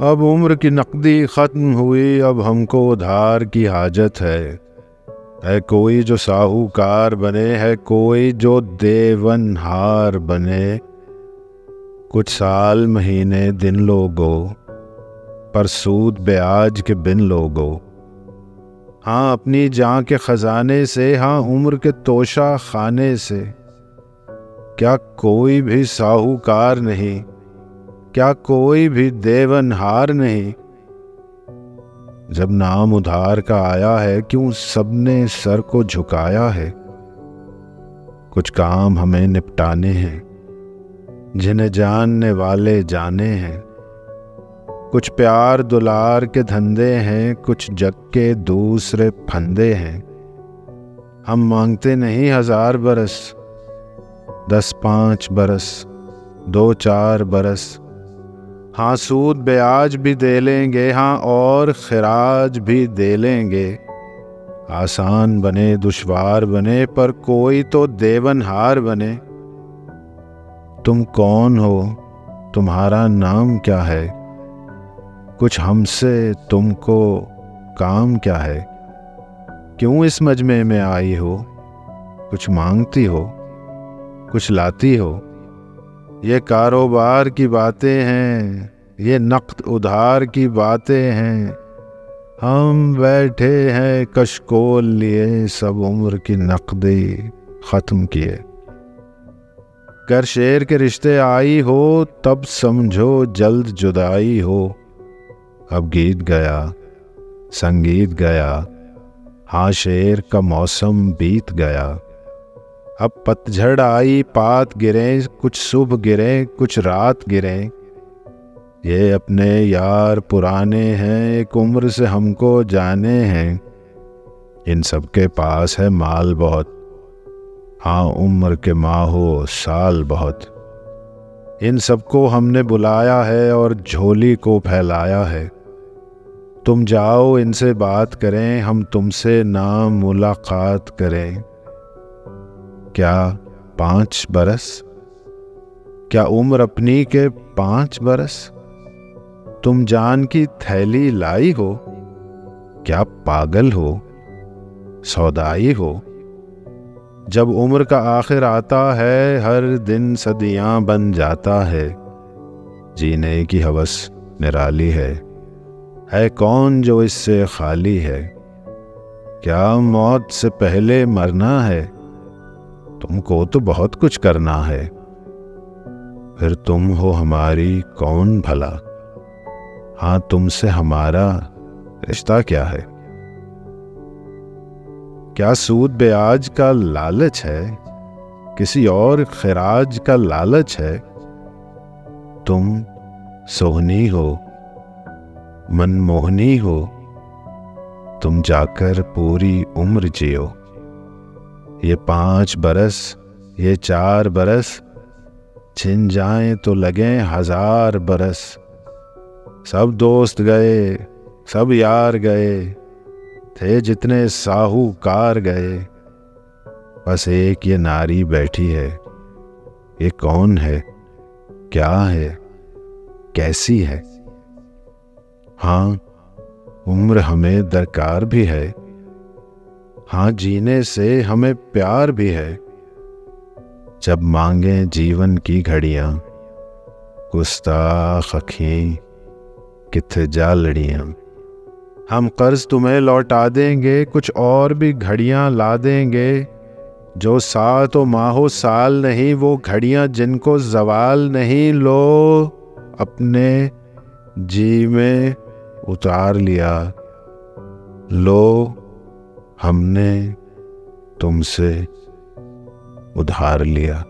अब उम्र की नकदी ख़त्म हुई, अब हमको उधार की हाजत है कोई जो साहूकार बने, है कोई जो देवनहार बने। कुछ साल महीने दिन लोगो, पर सूद ब्याज के बिन लोगो। हाँ अपनी जान के ख़जाने से, हाँ उम्र के तोशा खाने से। क्या कोई भी साहूकार नहीं, क्या कोई भी देवनहार नहीं। जब नाम उधार का आया है, क्यों सबने सर को झुकाया है। कुछ काम हमें निपटाने हैं, जिन्हें जानने वाले जाने हैं। कुछ प्यार दुलार के धंधे हैं, कुछ जग के दूसरे फंदे हैं। हम मांगते नहीं 1000 बरस, 10-5 बरस, 2-4 बरस। हाँ सूद ब्याज भी दे लेंगे, हाँ और खिराज भी दे लेंगे। आसान बने दुश्वार बने, पर कोई तो देवनहार बने। तुम कौन हो, तुम्हारा नाम क्या है, कुछ हमसे तुमको काम क्या है। क्यों इस मजमे में आई हो, कुछ मांगती हो, कुछ लाती हो। ये कारोबार की बातें हैं, ये नक़द उधार की बातें हैं। हम बैठे हैं कशकोल लिए, सब उम्र की नक़दी ख़त्म किए। गर शेर के रिश्ते आई हो, तब समझो जल्द जुदाई हो। अब गीत गया, संगीत गया, हाँ शेर का मौसम बीत गया। अब पतझड़ आई, पात गिरे, कुछ सुबह गिरे, कुछ रात गिरे। ये अपने यार पुराने हैं, एक उम्र से हमको जाने हैं। इन सब के पास है माल बहुत, हाँ उम्र के माहो साल बहुत। इन सबको हमने बुलाया है और झोली को फैलाया है। तुम जाओ इनसे बात करें, हम तुमसे ना मुलाकात करें। क्या 5 बरस, क्या उम्र अपनी के 5 बरस। तुम जान की थैली लाई हो, क्या पागल हो, सौदाई हो। जब उम्र का आखिर आता है, हर दिन सदियां बन जाता है। जीने की हवस निराली है कौन जो इससे खाली है। क्या मौत से पहले मरना है, तुमको तो बहुत कुछ करना है। फिर तुम हो हमारी कौन भला, हाँ तुमसे हमारा रिश्ता क्या है। क्या सूद ब्याज का लालच है, किसी और खिराज का लालच है। तुम सोहनी हो, मनमोहनी हो, तुम जाकर पूरी उम्र जियो। ये 5 बरस, ये 4 बरस, छिन जाएं तो लगें 1000 बरस। सब दोस्त गए, सब यार गए, थे जितने साहूकार गए। बस एक ये नारी बैठी है, ये कौन है, क्या है, कैसी है। हाँ उम्र हमें दरकार भी है, हाँ जीने से हमें प्यार भी है। जब मांगे जीवन की घड़ियां, गुस्ताख अखीं किथे जा लड़ियां। हम कर्ज तुम्हें लौटा देंगे, कुछ और भी घड़ियां ला देंगे। जो सात माहो साल नहीं, वो घड़ियां जिनको जवाल नहीं। लो अपने जी में उतार लिया, लो हमने तुमसे उधार लिया।